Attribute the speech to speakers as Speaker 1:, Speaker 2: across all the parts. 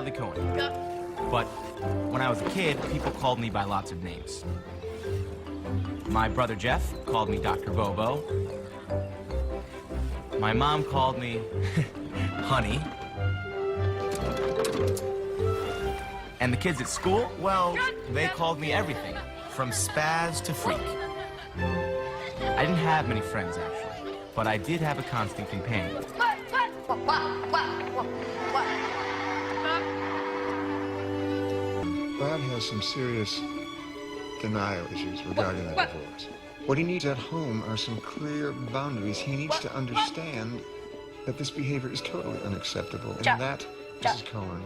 Speaker 1: Bradley Cohen. But when I was a kid, people called me by lots of names. My brother Jeff called me Dr. Bobo. My mom called me Honey. And the kids at school, well, they called me everything, from spaz to freak. I didn't have many friends, actually, but I did have a constant companion.
Speaker 2: Brad has some serious denial issues regarding the divorce. What he needs at home are some clear boundaries. He needs to understand that this behavior is totally unacceptable, and that, Mrs. Cohen,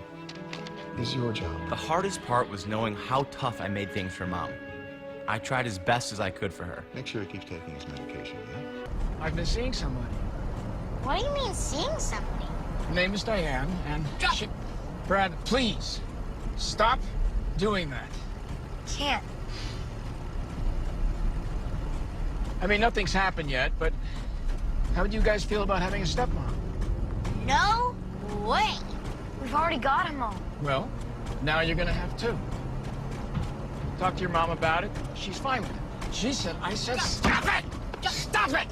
Speaker 2: is your job.
Speaker 1: The hardest part was knowing how tough I made things for Mom. I tried as best as I could for her.
Speaker 2: Make sure he keeps taking his medication, yeah?
Speaker 3: I've been seeing somebody.
Speaker 4: What do you mean, seeing somebody?
Speaker 3: Her name is Diane, and she... Brad, please, stop doing that.
Speaker 4: Can't.
Speaker 3: I mean, nothing's happened yet, but how do you guys feel about having a stepmom?
Speaker 4: No way. We've already got him all.
Speaker 3: Well, now you're gonna have two. Talk to your mom about it. She's fine with it. She said, I said, stop it! Stop it!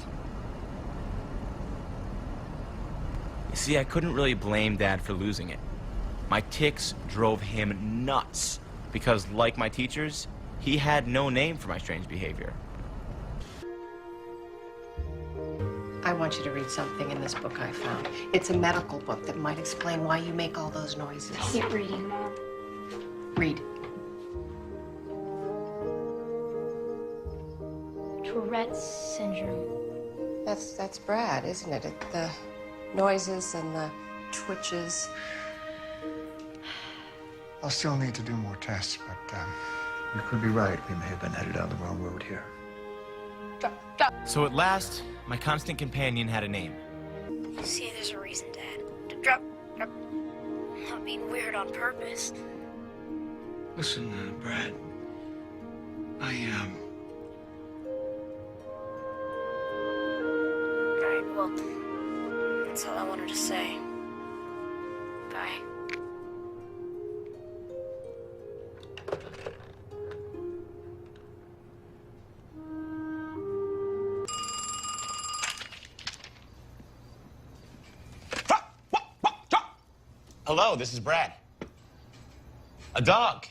Speaker 1: You see, I couldn't really blame Dad for losing it. My tics drove him nuts because, like my teachers, he had no name for my strange behavior.
Speaker 5: I want you to read something in this book I found. It's a medical book that might explain why you make all those noises.
Speaker 4: Keep reading, Mom.
Speaker 5: Read.
Speaker 4: Tourette's syndrome.
Speaker 5: That's Brad, isn't it? The noises and the twitches.
Speaker 2: I'll still need to do more tests, but you could be right. We may have been headed down the wrong road here.
Speaker 1: So at last, my constant companion had a name.
Speaker 4: See, there's a reason, Dad. Drop. I'm not being weird on purpose.
Speaker 2: Listen, Brad.
Speaker 4: All right, well, that's all I wanted to say. Bye.
Speaker 1: Hello, this is Brad. A dog.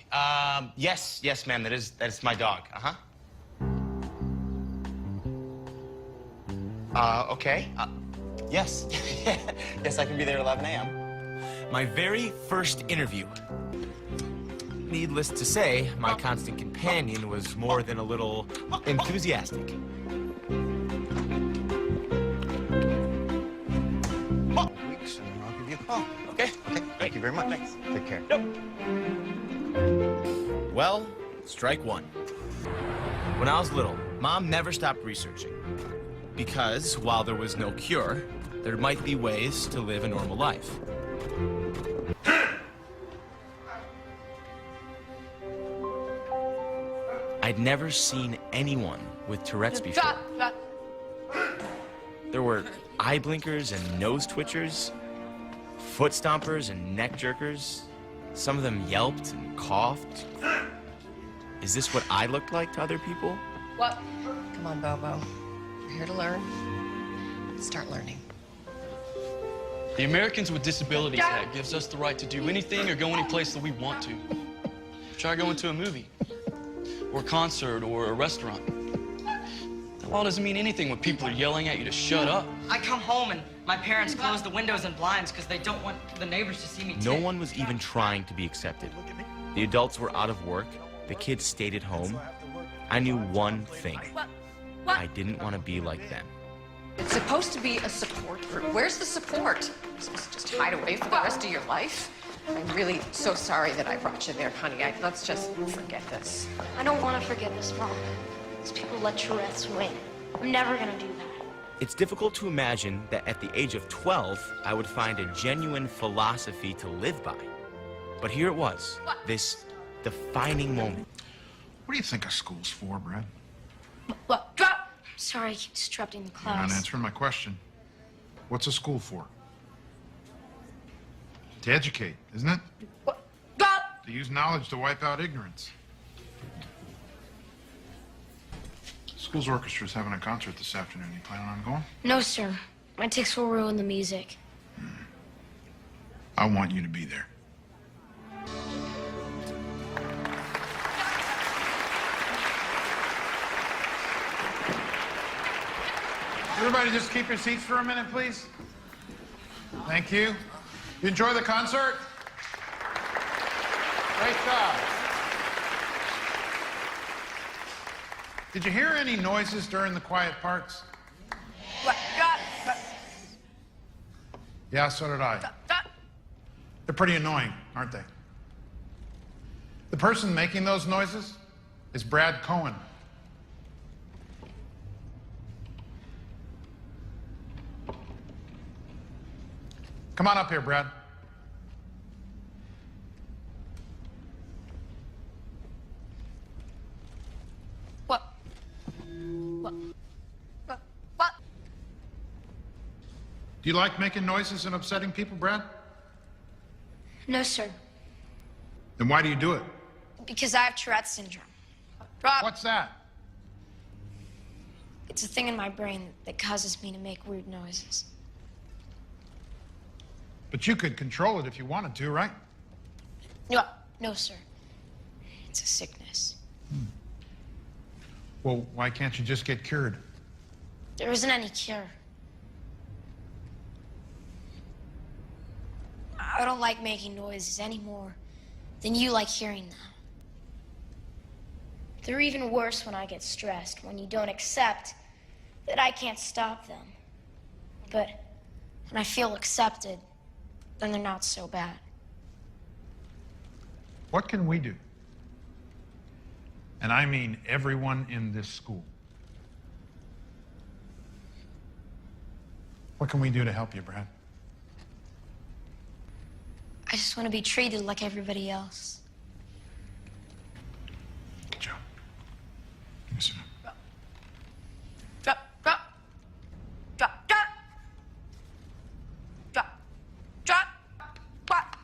Speaker 1: Yes, ma'am, that's my dog. Okay. Yes. Yes, I can be there at 11 a.m. My very first interview. Needless to say, my constant companion was more than a little enthusiastic.
Speaker 2: Weeks, and I'll give you a call.
Speaker 1: Okay.
Speaker 2: Thank you very much.
Speaker 1: Thanks.
Speaker 2: Take care.
Speaker 1: Yep. Well, strike one. When I was little, Mom never stopped researching. Because while there was no cure, there might be ways to live a normal life. I'd never seen anyone with Tourette's before. There were eye blinkers and nose twitchers, foot stompers and neck jerkers. Some of them yelped and coughed. Is this what I looked like to other people?
Speaker 5: What? Come on, Bobo. We're here to learn. Start learning.
Speaker 6: The Americans with Disabilities Act gives us the right to do anything or go any place that we want to. Try going to a movie, or a concert, or a restaurant. The law doesn't mean anything when people are yelling at you to shut up.
Speaker 7: I come home and my parents close the windows and blinds because they don't want the neighbors to see me
Speaker 1: No one was even trying to be accepted. The adults were out of work. The kids stayed at home. I knew one thing. I didn't want to be like them.
Speaker 5: It's supposed to be a support group. Where's the support? You're supposed to just hide away for the rest of your life? I'm really so sorry that I brought you there, honey. Let's just forget this.
Speaker 4: I don't want to forget this, Mom. These people let Tourette's win. I'm never gonna do that.
Speaker 1: It's difficult to imagine that at the age of 12, I would find a genuine philosophy to live by. But here it was, this defining moment.
Speaker 8: What do you think a school's for, Brad?
Speaker 4: What? Drop! Sorry, I keep disrupting the
Speaker 8: You're not
Speaker 4: class.
Speaker 8: answering my question. What's a school for? To educate, isn't it?
Speaker 4: What?
Speaker 8: To use knowledge to wipe out ignorance. School's orchestra's having a concert this afternoon. You planning on going?
Speaker 4: No, sir. My tics will ruin the music.
Speaker 8: I want you to be there. Everybody just keep your seats for a minute, please. Thank you. You enjoy the concert? Great job. Did you hear any noises during the quiet parts? Yeah, so did I. They're pretty annoying, aren't they? The person making those noises is Brad Cohen. Come on up here, Brad.
Speaker 4: What? What? What?
Speaker 8: Do you like making noises and upsetting people, Brad?
Speaker 4: No, sir.
Speaker 8: Then why do you do it?
Speaker 4: Because I have Tourette's syndrome. Rob,
Speaker 8: What's that?
Speaker 4: it's a thing in my brain that causes me to make weird noises.
Speaker 8: But you could control it if you wanted to, right?
Speaker 4: No, sir. It's a sickness.
Speaker 8: Well, why can't you just get cured?
Speaker 4: There isn't any cure. I don't like making noises any more than you like hearing them. They're even worse when I get stressed, when you don't accept that I can't stop them. But when I feel accepted, then they're not so bad.
Speaker 8: What can we do? And I mean everyone in this school. What can we do to help you, Brad?
Speaker 4: I just want to be treated like everybody else.
Speaker 8: Joe, give me some.
Speaker 4: Drop, drop. Drop, drop. Drop, drop. Drop.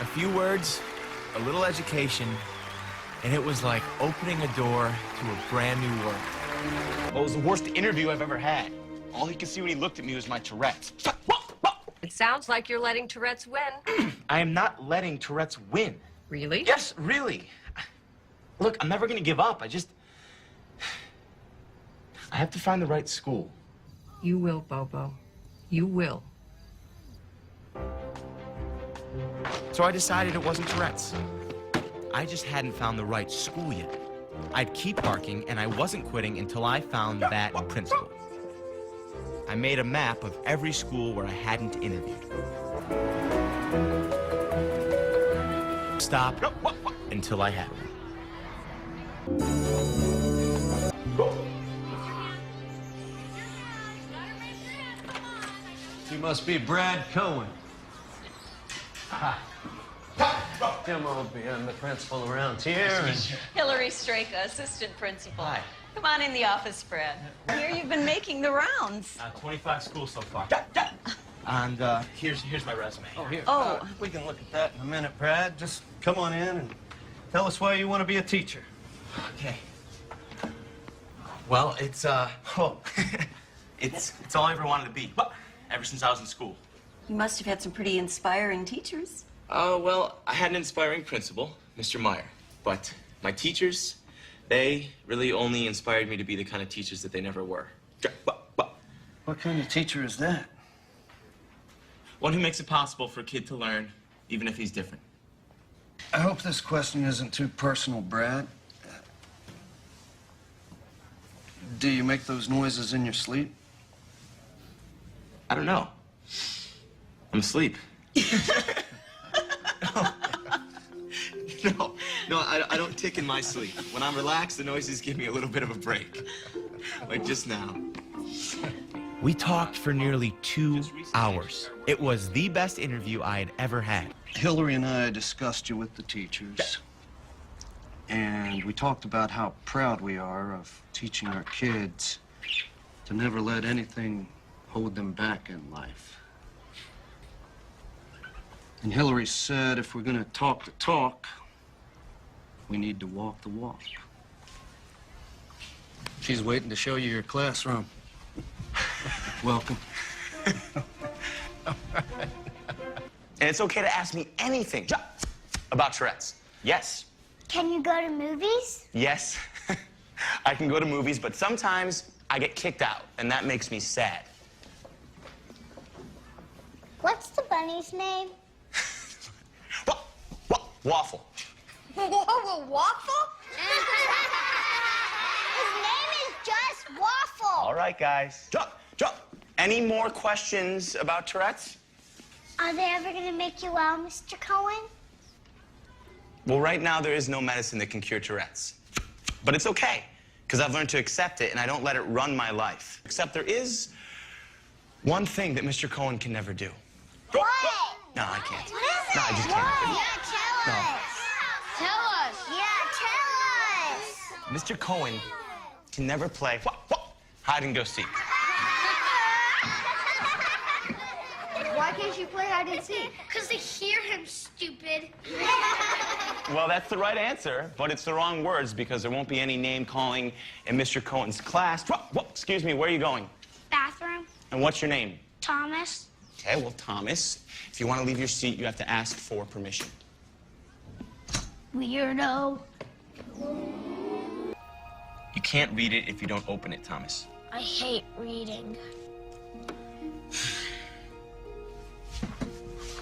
Speaker 1: A few words, a little education, and it was like opening a door to a brand new world. Well, it was the worst interview I've ever had. All he could see when he looked at me was my Tourette's.
Speaker 5: It sounds like you're letting Tourette's win.
Speaker 1: I am not letting Tourette's win.
Speaker 5: Really?
Speaker 1: Yes, really. Look, I'm never gonna give up. I have to find the right school.
Speaker 5: You will, Bobo. You will.
Speaker 1: So I decided it wasn't Tourette's. I just hadn't found the right school yet. I'd keep barking, and I wasn't quitting until I found that principal. I made a map of every school where I hadn't interviewed. Stop until I had one.
Speaker 9: You must be Brad Cohen. Come on, B. I'm the principal around here.
Speaker 10: Hillary Straka, assistant principal.
Speaker 1: Hi.
Speaker 10: Come on in the office, Fred. Here you've been making the rounds.
Speaker 1: 25 schools so far. And here's my resume.
Speaker 9: Oh, here.
Speaker 10: Oh.
Speaker 9: We can look at that in a minute, Brad. Just come on in and tell us why you want to be a teacher.
Speaker 1: Okay. Well, it's all I ever wanted to be. Ever since I was in school.
Speaker 10: You must have had some pretty inspiring teachers.
Speaker 1: Well, I had an inspiring principal, Mr. Meyer. But my teachers, they really only inspired me to be the kind of teachers that they never were.
Speaker 9: What kind of teacher is that?
Speaker 1: One who makes it possible for a kid to learn, even if he's different.
Speaker 9: I hope this question isn't too personal, Brad. Do you make those noises in your sleep?
Speaker 1: I don't know. I'm asleep. No, I don't tick in my sleep. When I'm relaxed, the noises give me a little bit of a break. Like just now. We talked for nearly 2 hours. It was the best interview I had ever had.
Speaker 9: Hillary and I discussed you with the teachers. And we talked about how proud we are of teaching our kids to never let anything hold them back in life. And Hillary said if we're going to talk the talk, we need to walk the walk. She's waiting to show you your classroom. Welcome.
Speaker 1: And it's okay to ask me anything about Tourette's. Yes.
Speaker 4: Can you go to movies?
Speaker 1: Yes. I can go to movies, but sometimes I get kicked out, and that makes me sad.
Speaker 4: What's the bunny's name?
Speaker 1: Waffle.
Speaker 4: Whoa, Waffle? His name is just Waffle.
Speaker 1: All right, guys. Jump. Any more questions about Tourette's?
Speaker 4: Are they ever going to make you well, Mr. Cohen?
Speaker 1: Well, right now, there is no medicine that can cure Tourette's. But it's okay, because I've learned to accept it, and I don't let it run my life. Except there is one thing that Mr. Cohen can never do.
Speaker 4: What?
Speaker 1: No, I can't.
Speaker 4: What is it?
Speaker 1: No, I just can't.
Speaker 4: Yeah, tell us. Tell us. Yeah, tell us.
Speaker 1: Mr. Cohen can never play hide and go seek.
Speaker 4: Why can't you play hide and seek? Because they hear him, stupid.
Speaker 1: Well, that's the right answer, but it's the wrong words because there won't be any name calling in Mr. Cohen's class. Excuse me, where are you going?
Speaker 4: Bathroom.
Speaker 1: And what's your name?
Speaker 4: Thomas.
Speaker 1: Okay, well, Thomas, if you want to leave your seat, you have to ask for permission.
Speaker 4: Weirdo.
Speaker 1: You can't read it if you don't open it, Thomas.
Speaker 4: I hate reading.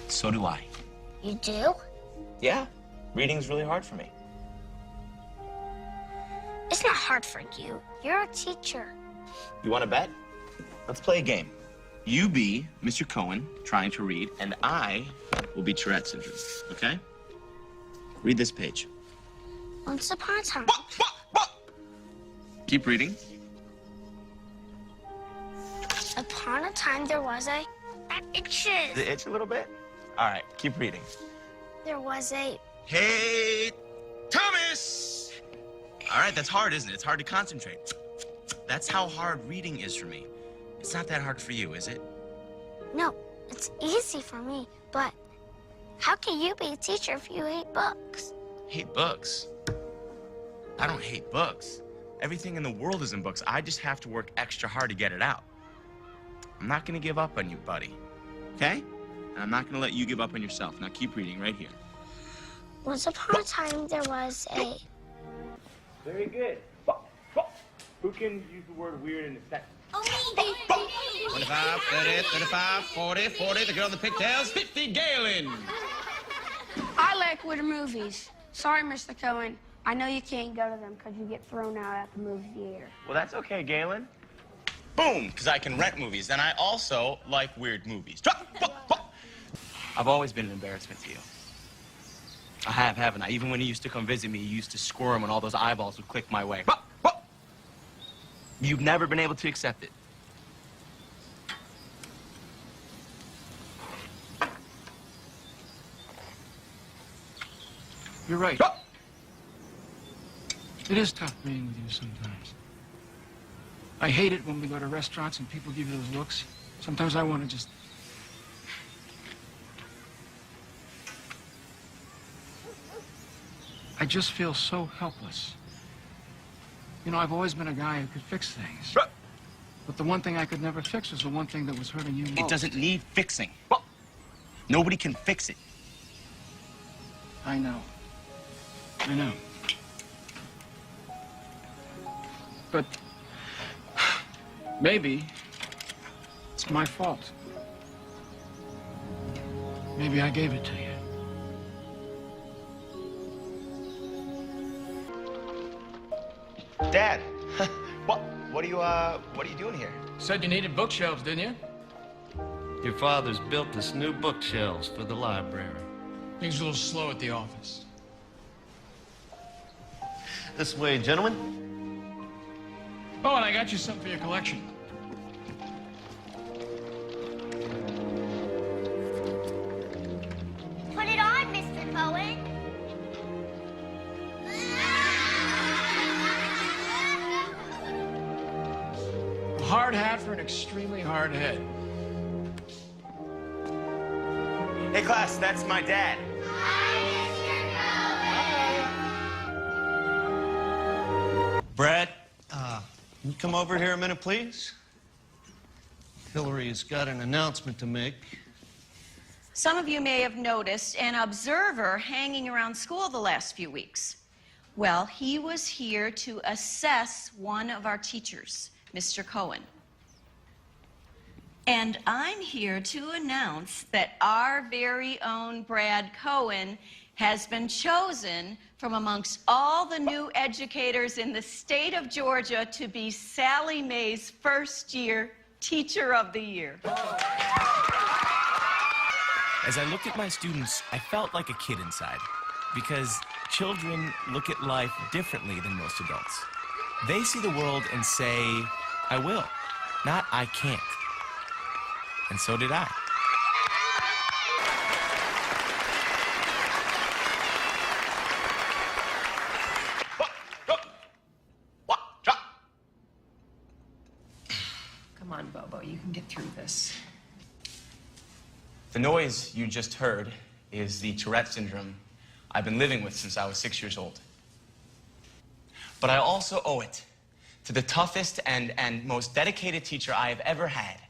Speaker 1: So do I.
Speaker 4: You do?
Speaker 1: Yeah, reading's really hard for me.
Speaker 4: It's not hard for you. You're a teacher.
Speaker 1: You want to bet? Let's play a game. You be Mr. Cohen trying to read, and I will be Tourette syndrome, okay? Read this page.
Speaker 4: Once upon a time.
Speaker 1: Keep reading.
Speaker 4: Upon a time there was a... That itches.
Speaker 1: Does it itch a little bit? All right, keep reading.
Speaker 4: There was a...
Speaker 1: Hey, Thomas! All right, that's hard, isn't it? It's hard to concentrate. That's how hard reading is for me. It's not that hard for you, is it?
Speaker 4: No, it's easy for me, but how can you be a teacher if you hate books?
Speaker 1: Hate books? I don't hate books. Everything in the world is in books. I just have to work extra hard to get it out. I'm not gonna give up on you, buddy. Okay? And I'm not gonna let you give up on yourself. Now keep reading right here.
Speaker 4: Once upon a time there was a...
Speaker 1: Very good. Who can use the word weird in a sentence?
Speaker 11: 25, 30, 35, 40, 40, the girl in the pigtails, 50, Galen.
Speaker 12: I like winter movies. Sorry, Mr. Cohen. I know you can't go to them because you get thrown out at the movie theater.
Speaker 1: Well, that's okay, Galen. Boom, because I can rent movies, and I also like weird movies. I've always been an embarrassment to you. I have, haven't I? Even when you used to come visit me, you used to squirm when all those eyeballs would click my way. You've never been able to accept it.
Speaker 3: You're right. It is tough being with you sometimes. I hate it when we go to restaurants and people give you those looks. Sometimes I want to just... I just feel so helpless. You know, I've always been a guy who could fix things. But the one thing I could never fix was the one thing that was hurting you most.
Speaker 1: It doesn't need fixing. Nobody can fix it.
Speaker 3: I know. I know. But maybe it's my fault. Maybe I gave it to you.
Speaker 1: Dad, what are you doing here?
Speaker 3: Said you needed bookshelves, didn't you?
Speaker 9: Your father's built us new bookshelves for the library.
Speaker 3: Things a little slow at the office.
Speaker 9: This way, gentlemen.
Speaker 3: Oh, and I got you something for your collection.
Speaker 4: Put it on, Mr. Cohen.
Speaker 3: hard hat for an extremely hard head.
Speaker 1: Hey, class, that's my dad.
Speaker 9: Brad, can you come over here a minute, please? Hillary's got an announcement to make.
Speaker 10: Some of you may have noticed an observer hanging around school the last few weeks. Well, he was here to assess one of our teachers, Mr. Cohen. And I'm here to announce that our very own Brad Cohen has been chosen from amongst all the new educators in the state of Georgia to be Sallie Mae's first-year Teacher of the Year.
Speaker 1: As I looked at my students, I felt like a kid inside, because children look at life differently than most adults. They see the world and say, I will, not I can't. And so did I.
Speaker 5: Come on, Bobo, you can get through this.
Speaker 1: The noise you just heard is the Tourette syndrome I've been living with since I was 6 years old. But I also owe it to the toughest and most dedicated teacher I have ever had,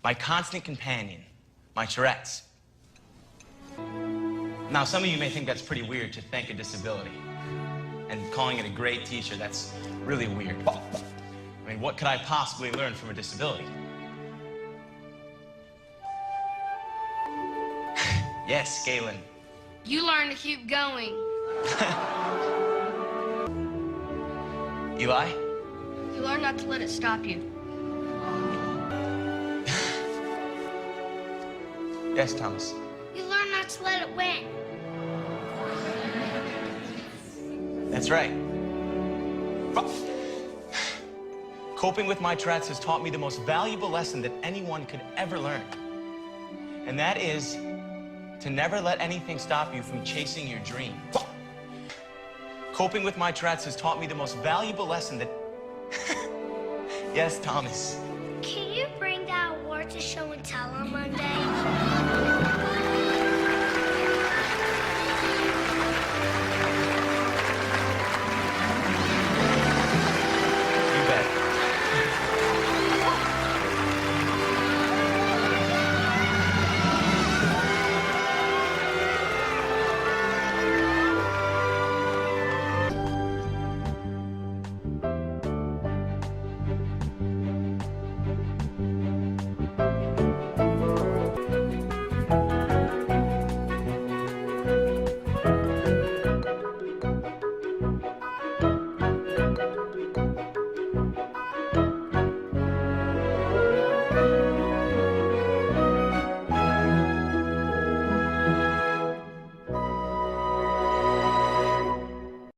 Speaker 1: my constant companion, my Tourette's. Now, some of you may think that's pretty weird to thank a disability. And calling it a great teacher, that's really weird. I mean, what could I possibly learn from a disability? Yes, Galen.
Speaker 12: You learn to keep going.
Speaker 1: Eli?
Speaker 12: You learn not to let it stop you.
Speaker 1: Yes, Thomas.
Speaker 12: You learn not to let it win.
Speaker 1: That's right. Coping with my Tourette's has taught me the most valuable lesson that anyone could ever learn. And that is to never let anything stop you from chasing your dream. Coping with my Tourette's has taught me the most valuable lesson that... Yes, Thomas.